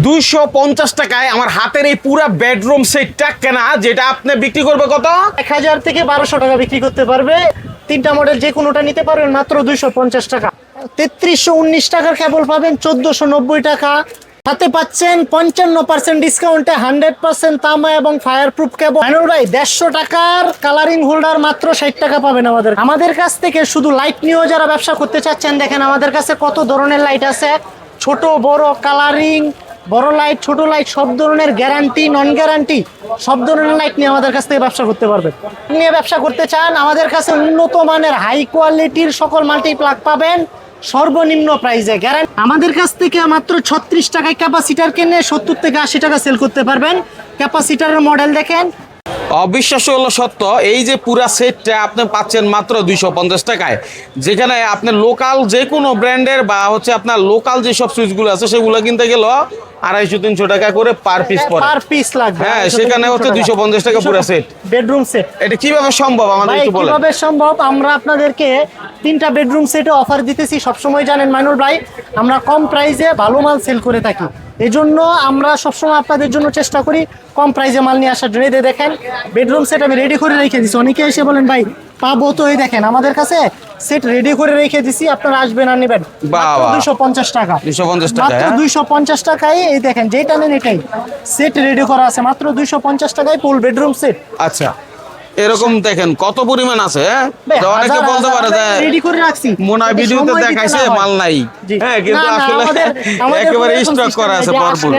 250 টাকায় আমার হাতের এই পুরো বেডরুম সেটটা কেনা, যেটা আপনি বিক্রি করবে কত? 1000 থেকে 1200 টাকা বিক্রি করতে পারবে। তিনটা মডেল যে কোনোটা নিতে পারবেন মাত্র 250 টাকা। 3319 টাকার কেবল পাবেন 1490 টাকা। সাথে পাচ্ছেন 55% ডিসকাউন্টে 100% তামা এবং ফায়ার প্রুফ কেবল। মাইনুল ভাই 150 টাকার কালারিং হোল্ডার মাত্র 60 টাকা পাবেন আমাদের কাছ থেকে। শুধু লাইট নিয়েও যারা ব্যবসা করতে চাচ্ছেন, দেখেন আমাদের কাছে কত ধরনের লাইট আছে, ছোট বড় কালারিং, বড় লাইট ছোট লাইট, সব ধরনের গ্যারান্টি নন গ্যারান্টি সব ধরনের লাইট নিয়ে আমাদের কাছ থেকে ব্যবসা করতে পারবেন। নিয়ে ব্যবসা করতে চান, আমাদের কাছে উন্নত মানের হাই কোয়ালিটির সকল মাল্টিপ্লাগ পাবেন সর্বনিম্ন প্রাইসে। গ্যারান্টি আমাদের কাছ থেকে মাত্র 36 টাকায় ক্যাপাসিটার কিনে 70 থেকে 80 টাকা সেল করতে পারবেন। ক্যাপাসিটারের মডেল দেখেন, অবিশ্বাস্য হলো সত্য, এই যে পুরা সেটটা আপনি পাচ্ছেন মাত্র 250 টাকায়, যেখানে আপনি লোকাল যে কোনো ব্র্যান্ডের বা হচ্ছে আপনার লোকাল যেসব সুইচগুলো আছে সেগুলো কিনতে গেল 250-300 টাকা করে পার পিস পড়ে, পার পিস লাগবে। হ্যাঁ, সেখানে হচ্ছে 250 টাকা পুরো সেট, বেডরুম সেট। এটা কিভাবে সম্ভব আমাদের একটু বলেন। কিভাবে সম্ভব? আমরা আপনাদেরকে 3টা বেডরুম সেটে অফার দিতেছি। সবসময় জানেন মাইনুল ভাই, আমরা কম প্রাইসে ভালো মাল সেল করে থাকি। এই জন্য আমরা সবসময় আপনাদের জন্য চেষ্টা করি কম প্রাইসে মাল নিয়ে আসার জন্য। এই দেখেন বেডরুম সেট আমি রেডি করে রেখে দিচ্ছি। অনেকে এসে বলেন ভাই পাবো তো, এই দেখেন আমাদের কাছে সেট রেডি করে রেখে দিছি, আপনারা আসবেন আর নেবেন। 250 টাকা, 250 টাকা, মাত্র 250 টাকায়। এই দেখেন যেটা নেন এটাই সেট রেডি করা আছে মাত্র 250 টাকায় ফুল বেডরুম সেট। আচ্ছা, এরকম দেখেন কত পরিমাণ আছে, অনেকে বলতে পারে যে রেডি করে রাখছি, মনে হয় ভিডিওতে দেখাইছে মাল নাই, হ্যাঁ, কিন্তু আসলে একেবারে স্টক করা আছে ভরপুর।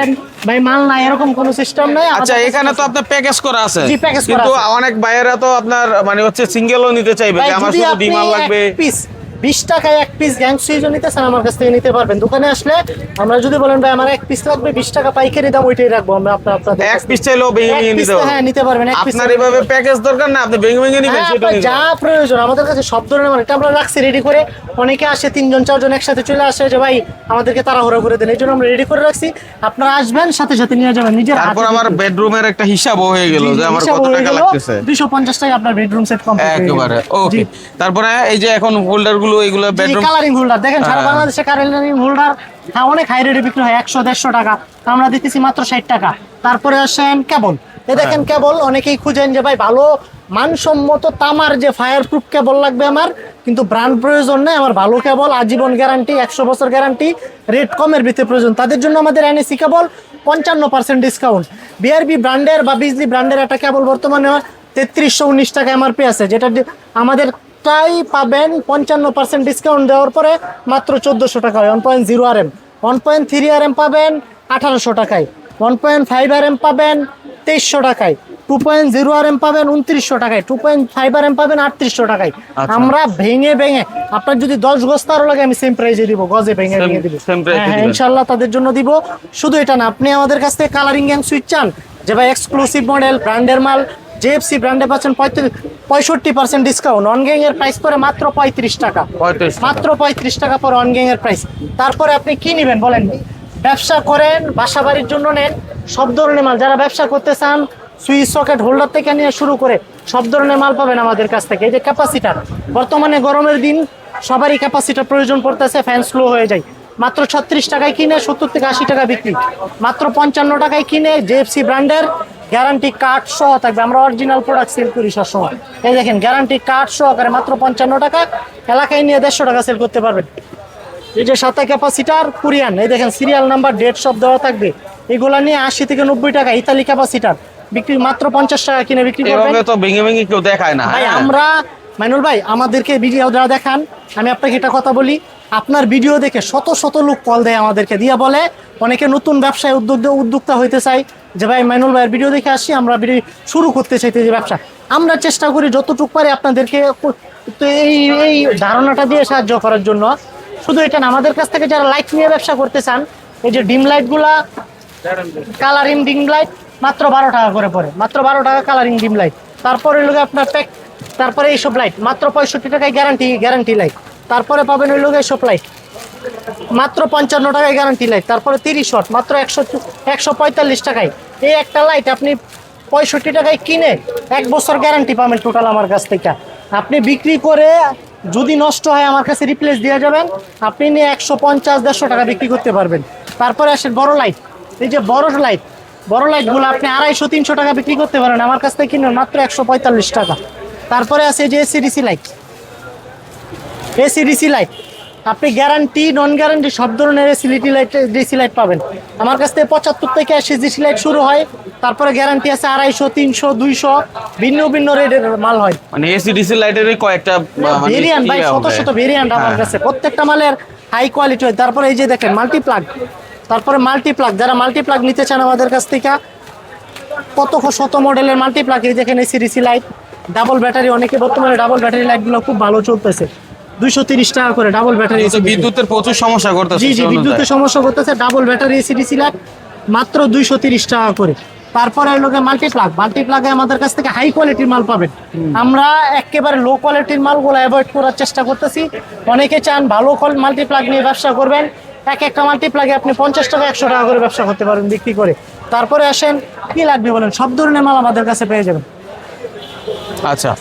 ভাই মাল নাই এরকম কোনো সিস্টেম নাই। আচ্ছা, এখানে তো আপনার প্যাকেজ করা আছে, জি প্যাকেজ করা কিন্তু আছে। অনেক ভাইয়েরা তো আপনার মানে হচ্ছে সিঙ্গেলও নিতে চাইবে, যে আমার শুধু ডিমাল লাগবে। পিস 20 টাকায় এক পিস গ্যাং সুইচও নিতেছেন আমার কাছ থেকে নিতে পারবেন। দোকানে আসলে আমরা যদি বলেন ভাই আমার এক পিস লাগবে 20 টাকা পাইকারি দাম, ওইটাই রাখবো আমরা আপনাদের। এক পিস চাইলেও ভেঙে ভেঙে নিতে পারবেন, হ্যাঁ নিতে পারবেন। এক পিস আপনার এইভাবে প্যাকেজ দরকার না, আপনি ভেঙে ভেঙে নেবেন, সেটা যা প্রয়োজন আমাদের কাছে সব ধরনের মাল এটা আমরা রাখছি রেডি করে। অনেকে আসে 3জন 4জন একসাথে চলে আসে যে ভাই আমাদেরকে তাড়াহুড়া করে দেন, এই জন্য আমরা রেডি করে রাখছি। আপনারা আসবেন সাথে সাথে নিয়ে যাবেন নিজের হাতে। তারপর আমার বেডরুমের একটা হিসাবও হয়ে গেল যে আমার কত টাকা লাগতেছে। 250 টাকায় আপনার বেডরুম সেট কমপ্লিট একেবারে ওকে। তারপরে এই যে এখন হোল্ডার গুলো, এগুলো বেডরুম কালারিং হোল্ডার দেখেন, সারা বাংলাদেশে কালারিং হোল্ডার হ্যাঁ অনেক হাই রেটে বিক্রি হয়, 100-150 টাকা, আমরা দিতেছি মাত্র 60 টাকা। তারপরে আসেন কেবল, এই দেখেন কেবল অনেকেই খুঁজেন যে ভাই ভালো মানসম্মত তামার যে ফায়ার প্রুফ কেবল লাগবে আমার, কিন্তু ব্র্যান্ড প্রয়োজন নেই, আমার ভালো কেবল আজীবন গ্যারান্টি 100 বছর গ্যারান্টি, রেট কমের ভিতরে প্রয়োজন, তাদের জন্য আমাদের এনএসি কেবল 55% ডিসকাউন্ট। বিআরবি ব্র্যান্ডের বা বিজলি ব্র্যান্ডের একটা কেবল বর্তমানে 3319 টাকা এমআরপি আছে, যেটা আমাদের তাই পাবেন 55% ডিসকাউন্ট দেওয়ার পরে মাত্র 1400 টাকা হয়। 1.0 RM, 1.3 RM পাবেন 1800 টাকায়, 1.5 RM পাবেন 2300 টাকায়, 2.0 RM পাবেন 2900 টাকায়, 2.5 RM পাবেন 3800 টাকায়। আমরা ভেঙে ভেঙে আপনার যদি 10 গজ তারও লাগে আমি সেম প্রাইসে দিব, গজে ভেঙে ভেঙে দিব, হ্যাঁ ইনশাল্লাহ তাদের জন্য দিব। শুধু এটা না, আপনি আমাদের কাছ থেকে কালারিং গ্যাং সুইচ চান যে ভাই এক্সক্লুসিভ মডেল ব্র্যান্ডের মাল, জেএফসি ব্র্যান্ডে পাচ্ছেন 65% ডিসকাউন্ট। অনগ্যাং এর প্রাইস পরে মাত্র 35 টাকা, মাত্র 35 টাকা পরে অনগ্যাং এর প্রাইস। তারপরে আপনি কি নেবেন বলেন? ব্যবসা করেন, বাসা বাড়ির জন্য নেন, সব ধরনের মাল যারা ব্যবসা করতে চান, সুইচ সকেট হোল্ডার থেকে নিয়ে শুরু করে সব ধরনের মাল পাবেন আমাদের কাছ থেকে। এই যে ক্যাপাসিটার, বর্তমানে গরমের দিন সবারই ক্যাপাসিটার প্রয়োজন পড়তেছে, ফ্যান স্লো হয়ে যায়, মাত্র 36 টাকায় কিনে 70 থেকে 80 টাকা বিক্রি, মাত্র 55 টাকায় কিনে জেএফসি ব্র্যান্ডের গ্যারান্টি কার্ড সহ থাকবে। আমরা অরিজিনাল প্রোডাক্ট সেল করি সবসময়। এই দেখেন গ্যারান্টি কার্ড সহকারে মাত্র 55 টাকা, এলাকায় নিয়ে 150 টাকা সেল করতে পারবেন। এই যে সাথে ক্যাপাসিটার কোরিয়ান, এই দেখেন সিরিয়াল নাম্বার ডেট সব দেওয়া থাকবে, এগুলা নিয়ে 80 থেকে 90 টাকা। ইতালি ক্যাপাসিটার বিক্রি মাত্র 50 টাকা কিনে বিক্রি করবেন। এভাবে তো ভেঙে ভেঙে কেউ দেখায় না ভাই। আমরা মাইনুল ভাই আমাদেরকে ভিডিও যারা দেখান, আমি আপনাকে এটা কথা বলি, আপনার ভিডিও দেখে শত শত লোক কল দেয় আমাদেরকে, দিয়া বলে অনেকে নতুন ব্যবসায় উদ্যোক্তা হইতে চাই যে ভাই মাইনুল ভাইয়ের ভিডিও দেখে আসি, আমরা ভিডিও শুরু করতে চাইতে যে ব্যবসা। আমরা চেষ্টা করি যতটুকু পারি আপনাদেরকে এই ধারণাটা দিয়ে সাহায্য করার জন্য। শুধু এটা না, আমাদের কাছ থেকে যারা লাইট নিয়ে ব্যবসা করতে চান, এই যে ডিম লাইটগুলা, কালারিং ডিম লাইট মাত্র 12 টাকা করে পড়ে, মাত্র 12 টাকা কালারিং ডিম লাইট। তারপরে লোক আপনার প্যাক, তারপরে এইসব লাইট মাত্র 65 টাকায় গ্যারান্টি লাইট। তারপরে পাবেন ওই লোক এইসব লাইট মাত্র 55 টাকায় গ্যারান্টি লাইট। তারপরে 30 ওয়াট মাত্র 145 টাকায়। এই একটা লাইট আপনি 65 টাকায় কিনে 1 বছর গ্যারান্টি পাবেন টোটাল আমার কাছ থেকে। আপনি বিক্রি করে যদি নষ্ট হয় আমার কাছে রিপ্লেস দিয়ে যাবেন, আপনি নিয়ে 150-150 টাকা বিক্রি করতে পারবেন। তারপরে আসেন বড় লাইট, এই যে বড় লাইট গুলো আপনি 250-300 টাকা বিক্রি করতে পারেন, আমার কাছ থেকে কিনবেন মাত্র 145 টাকা। তারপরে আছে এই যে এসিডিসি লাইট, আপনি গ্যারান্টি নন গ্যারান্টি সব ধরনের ডিসি লাইট পাবেন আমার কাছ থেকে। 75 থেকে 80 ডিসি লাইট শুরু হয়, তারপরে গ্যারান্টি আছে 250, 300, 200 ভিন্ন রেটের মাল হয়। মানে এসিডিসি লাইটেরই কয়েকটা ভেরিয়েন্ট ভাই, শত ভেরিয়েন্ট আমার কাছে, প্রত্যেকটা মালের হাই কোয়ালিটি হয়। তারপরে এই যে দেখেন মাল্টিপ্লাগ, যারা মাল্টিপ্লাগ নিতে চান আমাদের কাছ থেকে, কত শত মডেলের মাল্টিপ্লাগ। এই দেখেন এসিডিসি লাইট, ডাবল ব্যাটারি, অনেকে বর্তমানে ডাবল ব্যাটারি লাইটগুলো খুব ভালো চলতেছে, 230 টাকা করে ডাবল ব্যাটারি। বিদ্যুতের প্রচুর সমস্যা করতেছে। জি বিদ্যুতের সমস্যা করতেছে, ডাবল ব্যাটারি এসিডিসি লাইট মাত্র 230 টাকা করে। তারপরে লোকে মাল্টিপ্লাগে আমাদের কাছ থেকে হাই কোয়ালিটির মাল পাবেন। আমরা একেবারে লো কোয়ালিটির মালগুলো অ্যাভয়েড করার চেষ্টা করতেছি। অনেকে চান ভালো মাল্টিপ্লাগ নিয়ে ব্যবসা করবেন, একটা মাল্টিপ্লাগে আপনি 50 টাকা 100 টাকা করে ব্যবসা করতে পারেন বিক্রি করে। তারপরে আসেন কি লাগবে বলেন, সব ধরনের মাল আমাদের কাছে পেয়ে যাবেন। আচ্ছা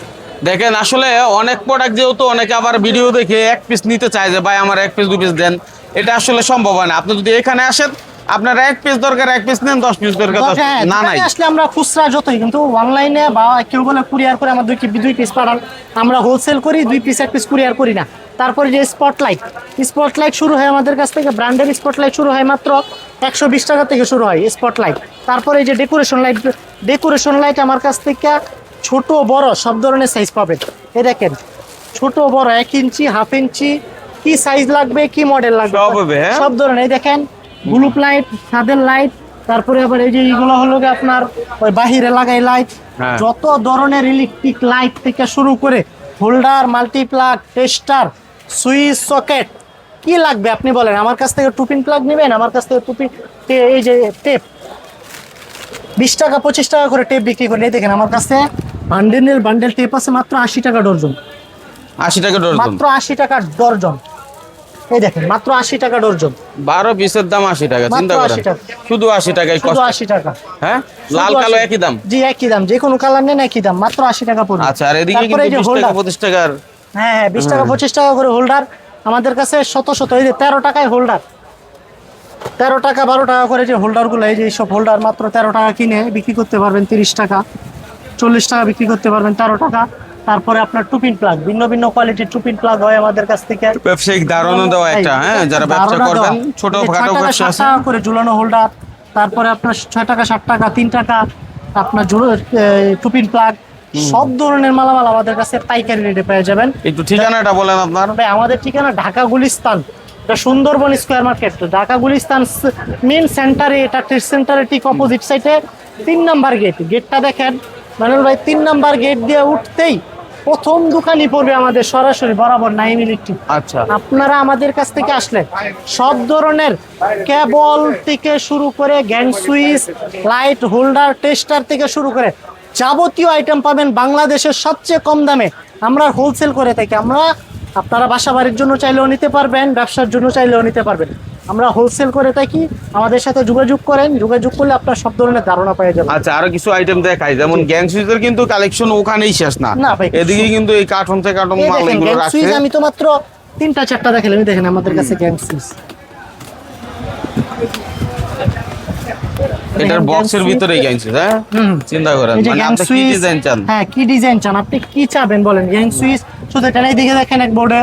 দেখেন, আসলে অনেক প্রোডাক্ট যেহেতু অনেকে আবার ভিডিও দেখে এক পিস নিতে চায় যে ভাই আমার 1 পিস 2 পিস দেন, এটা আসলে সম্ভব হয় না। আপনি যদি এখানে আসেন, আপনার 1 পিস দরকার 1 পিস নেন, 10 পিস দরকার 10 না নাই। আসলে আমরা খুচরা যতই, কিন্তু অনলাইনে বা কেউ বলে কুরিয়ার করে আমার 2 পিস পাঠান, আমরা হোলসেল করি, 2 পিস 1 পিস কুরিয়ার করি না। তারপরে যে স্পটলাইট শুরু হয় আমাদের কাছ থেকে, ব্র্যান্ডের স্পটলাইট শুরু হয় মাত্র 120 টাকা থেকে শুরু হয় স্পটলাইট। তারপরে এই যে ডেকোরেশন লাইট আমার কাছ থেকে ছোট বড় সব ধরনের সাইজ পাবেন। এই দেখেন ছোট বড় 1 ইঞ্চি, হাফ ইঞ্চি, কি সাইজ লাগবে, কি মডেল লাগবে সব ধরনের। এই দেখেন গ্লুপ লাইট, ছাদের লাইট, তারপরে আবার এই যে এইগুলো হলো আপনার ওই বাহিরে লাগাই লাইট, যত ধরনের ইলেকট্রিক লাইট থেকে শুরু করে holder, multiplug, tester, switch, socket, কি লাগবে আপনি বলেন। আমার কাছ থেকে টুপিন প্লাগ নেবেন, আমার কাছ থেকে এই যে টেপ 20 টাকা 25 টাকা করে টেপ বিক্রি করেন। এই দেখেন আমার কাছে বান্ডেল টেপ আছে মাত্র 80 টাকা ডর্জন। 80 টাকা ডর্জন, মাত্র 80 টাকা ডর্জন। এই দেখেন মাত্র 80 টাকা ডর্জন, 12 পিসের দাম 80 টাকা। চিন্তা করেন, শুধু 80 টাকায় কষ্ট। 80 টাকা, হ্যাঁ, লাল কালো একই দাম। জি একই দাম, যে কোনো কালার নেন একই দাম, মাত্র 80 টাকা পড়বে। আচ্ছা, আর এদিকে কিন্তু 20 টাকা 25 টাকার, হ্যাঁ 20 টাকা 25 টাকা করে হোল্ডার আমাদের কাছে শত এই যে 13 টাকায় হোল্ডার, 13 টাকা 12 টাকা করে যে হোল্ডারগুলো, এই যে সব হোল্ডার মাত্র 13 টাকা কিনে বিক্রি করতে পারবেন 30 টাকা, 40 টাকা বিক্রি করতে পারবেন 13 টাকা। তারপরে আপনার টুপিন প্লাগ, ভিন্ন কোয়ালিটির টুপিন প্লাগ হয় আমাদের কাছ থেকে। ব্যবসায়িক ধারণা দেওয়া একটা, হ্যাঁ, যারা ব্যবসা করবেন, ছোটখাটো ব্যবসা আছে, করে ঝুলানো হোল্ডার। তারপরে আপনার 6 টাকা 7 টাকা 3 টাকা আপনার টুপিন প্লাগ, সব ধরনের মালামাল আমাদের কাছে পাইকারি রেটে পেয়ে যাবেন। একটু ঠিকানাটা বলেন আপনার। ভাই আমাদের ঠিকানা ঢাকা গুলিস্তান, এটা Sundarban square market, Dhaka Gulistan main সেন্টারে, এটা ট্রেড সেন্টারের ঠিক অপোজিট সাইডে 3 নাম্বার গেটটা দেখেন মানুল ভাই। 3 নাম্বার গেট দিয়ে উঠতেই প্রথম দোকানই পড়বে আমাদের সরাসরি বরাবর নাইম ইলেকট্রিক। আচ্ছা, আপনারা আমাদের কাছ থেকে আসলে সব ধরনের কেবল থেকে শুরু করে gang switch, light, holder, tester থেকে শুরু করে যাবতীয় আইটেম পাবেন বাংলাদেশের সবচেয়ে কম দামে। আমরা হোলসেল করে থাকি। আপনারা বাসা বাড়ির জন্য চাইলেও নিতে পারবেন, ব্যবসার জন্য চাইলেও নিতে পারবেন। আমরা হোলসেল করে থাকি, আমাদের সাথে যোগাযোগ করেন, যোগাযোগ করলে আপনার সব ধরনের ধারণা পেয়ে যাবেন। আচ্ছা, আরো কিছু আইটেম দেখাই, যেমন গ্যাং সুইচের কিন্তু কালেকশন ওখানেই শেষ না, এদিকে কিন্তু এই কার্টন থেকে কার্টন মাল এগুলো রাখছে। আমি তো মাত্র 3টা 4টা দেখালাম, দেখেন আমাদের কাছে গ্যাং সুইচ। এটার বক্সের ভিতরেই গ্যাং সুইচ, হ্যাঁ চিন্তা করেন, মানে আপনি কি ডিজাইন চান, হ্যাঁ কি ডিজাইন চান, আপনি কি চাবেন বলেন। গ্যাং সুইচ শুধু এটা এই দিকে দেখেন এক বোর্ডে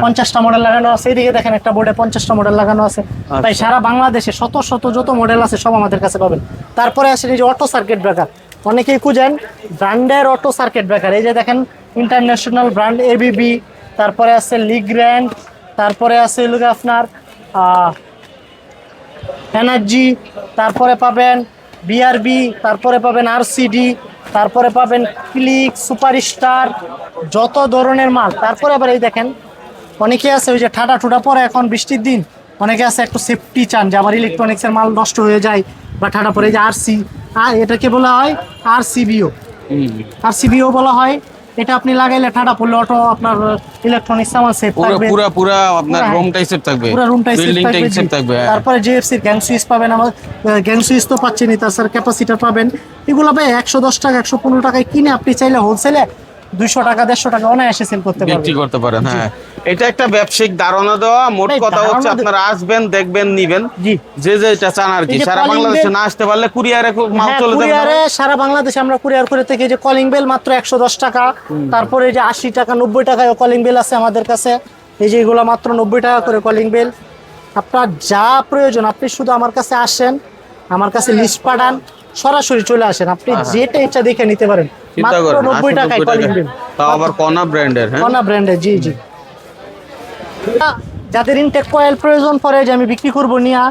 50টা মডেল লাগানো আছে, এইদিকে দেখেন একটা বোর্ডে 50টা মডেল লাগানো আছে। তাই সারা বাংলাদেশে শত যত মডেল আছে সব আমাদের কাছে পাবেন। তারপরে আসে এই যে অটো সার্কিট ব্রেকার, অনেকেই খুঁজেন ব্র্যান্ডের অটো সার্কিট ব্রেকার। এই যে দেখেন ইন্টারন্যাশনাল ব্র্যান্ড এবিবি, তারপরে আছে লিগ্র্যান্ড, তারপরে আছে আপনার এনার্জি, তারপরে পাবেন বিআরবি, তারপরে পাবেন আরসিডি, তারপরে পাবেন ক্লিক, সুপারস্টার, যত ধরনের মাল। তারপরে আবার এই দেখেন অনেকে আছে ওই যে ঠাডা ঠুডা পরে, এখন বৃষ্টির দিন অনেকে আছে একটু সেফটি চান যে আমার ইলেকট্রনিক্সের মাল নষ্ট হয়ে যায় বা ঠাডা পরে, যে এটাকে বলা হয় আরসিবিও বলা হয়। এটা আপনি লাগাইলে ঠাডা পড়লে অটো আপনার ইলেকট্রনিক্স সামান সেফ থাকবে, পুরো আপনার রুমটাই সেফ থাকবে, পুরো রুমটাই সেফ থাকবে। তারপরে জিএফসির গ্যাং সুইচ পাবেন, আমাদের গ্যাং সুইচ তো পাচ্ছেনই, তাছাড়া ক্যাপাসিটার পাবেন। এগুলো ভাই 110 টাকা 115 টাকায় কিনে আপনি চাইলে হোলসেলে 200 টাকা 150 টাকা অনায়াসে সেল করতে পারবেন, বিক্রি করতে পারেন। হ্যাঁ, এটা একটা ব্যবসায়িক ধারণা দেওয়া, মোট ভাই, কথা হচ্ছে ধারণা আপনারা আসবেন, দেখবেন, নিবেন, জি। যে যেটা চান আর কি। এই যে সারা calling বাংলাদেশে bell- না আসতে পারলে কুরিয়ারে মাল হ্যাঁ, চলে যাবে না? কুরিয়ারে সারা বাংলাদেশে আমরা কুরিয়ার করে থেকে যে কলিং বেল মাত্র 110 টাকা, তারপরে এই যে 80 টাকা 90 টাকায় কলিং বেল আছে আমাদের কাছে। এই যে এগুলো মাত্র 90 টাকা করে কলিং বেল। আপনার যা প্রয়োজন আপনি শুধু আমার কাছে আসেন, আমার কাছে লিস্ট পাঠান, সরাসরি চলে আসেন, আপনি যেটা ইচ্ছা দেখে নিতে পারেন। চিন্তা মাত্র করেন 90 টাকায় 80 কলিং টাকা, বেল, তাও আবার কনা ব্র্যান্ডের। হ্যাঁ, কোনা ব্র্যান্ডের। জি জি। যাদের ইনটেক কয়েল প্রয়োজন পড়ে যে আমি বিক্রি করবো নিয়ে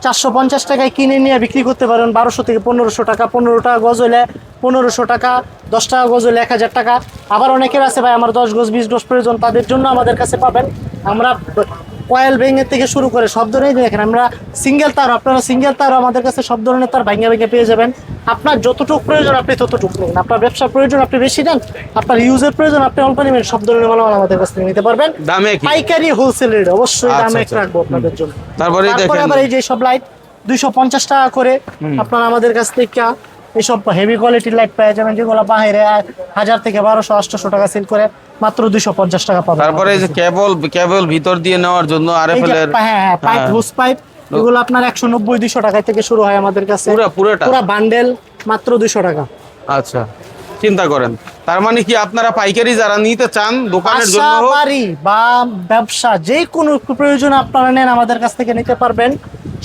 450 টাকায় কিনে নিয়ে বিক্রি করতে পারেন 1200 থেকে 1500 টাকা, 15 টাকা গজ হলে 1500 টাকা, 10 টাকা গজ হলে 1000 টাকা। আবার অনেকের আছে ভাই আমার 10 গজ 20 গজ প্রয়োজন, তাদের জন্য আমাদের কাছে পাবেন আমরা কয়েল ভেঙে থেকে শুরু করে সব ধরনের দেখেন, আমরা সিঙ্গেল তার, আপনারা সিঙ্গেল তার আমাদের কাছে সব ধরনের তার ভেঙে ভেঙে পেয়ে যাবেন। আপনার যতটুকু প্রয়োজন আপনি ততটুকু নেবেন, আপনার ব্যবসার প্রয়োজন আপনি বেশি নেন, আপনার ইউজের প্রয়োজন আপনি অল্প নেবেন, সব ধরনের মালামাল আমাদের কাছ থেকে নিতে পারবেন। দামে কি? পাইকারি হোলসেল রেট অবশ্যই আচ্ছা, দামে আচ্ছা। রাখবো আপনাদের জন্য। তারপরে দেখেন, আবার এই যে সব লাইট 250 টাকা করে আপনারা আমাদের কাছ থেকে এইসব হেভি কোয়ালিটির লাইট পেয়ে যাবেন, যেগুলো বাইরে 1000 থেকে 1200 800 টাকা সেল করে মাত্র 250 টাকা পাবেন। তারপরে এই যে কেবল ভিতর দিয়ে নেওয়ার জন্য এই আরএফএল যে এর হ্যাঁ পাইপ, হোস পাইপ, এগুলো আপনার 190 200 টাকা থেকে শুরু হয় আমাদের কাছে। পুরোটা? পুরো বান্ডেল মাত্র 200 টাকা। আচ্ছা, চিন্তা করেন, তার মানে কি আপনারা পাইকারি যারা নিতে চান দোকানের বাসা জন্য হোক, বাড়ি বা ব্যবসা যে কোনো প্রয়োজন আপনারা নেন আমাদের কাছ থেকে নিতে পারবেন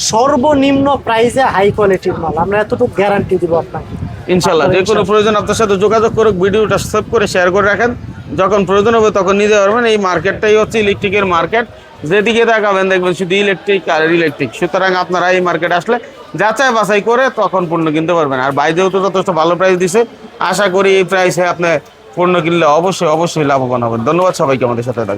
সর্বনিম্ন প্রাইসে, হাই কোয়ালিটির মাল আমরা এতটুকু গ্যারান্টি দিব আপনাকে। ইনশাল্লাহ যে কোনো প্রয়োজন আপনার সাথে যোগাযোগ করুক, ভিডিওটা সেভ করে শেয়ার করে রাখেন, যখন প্রয়োজন হবে তখন নিতে পারবেন। এই মার্কেটটাই হচ্ছে ইলেকট্রিকের মার্কেট, যেদিকে তাকাবেন দেখবেন শুধু ইলেকট্রিক আর ইলেকট্রিক। সুতরাং আপনারা এই মার্কেটে আসলে যাচাই বাছাই করে তখন পণ্য কিনতে পারবেন। আর বাইরেও তো যথেষ্ট ভালো প্রাইস দিছে, আশা করি এই প্রাইসে আপনি পণ্য কিনলে অবশ্যই লাভবান হবেন। ধন্যবাদ সবাইকে আমাদের সাথে থাকা।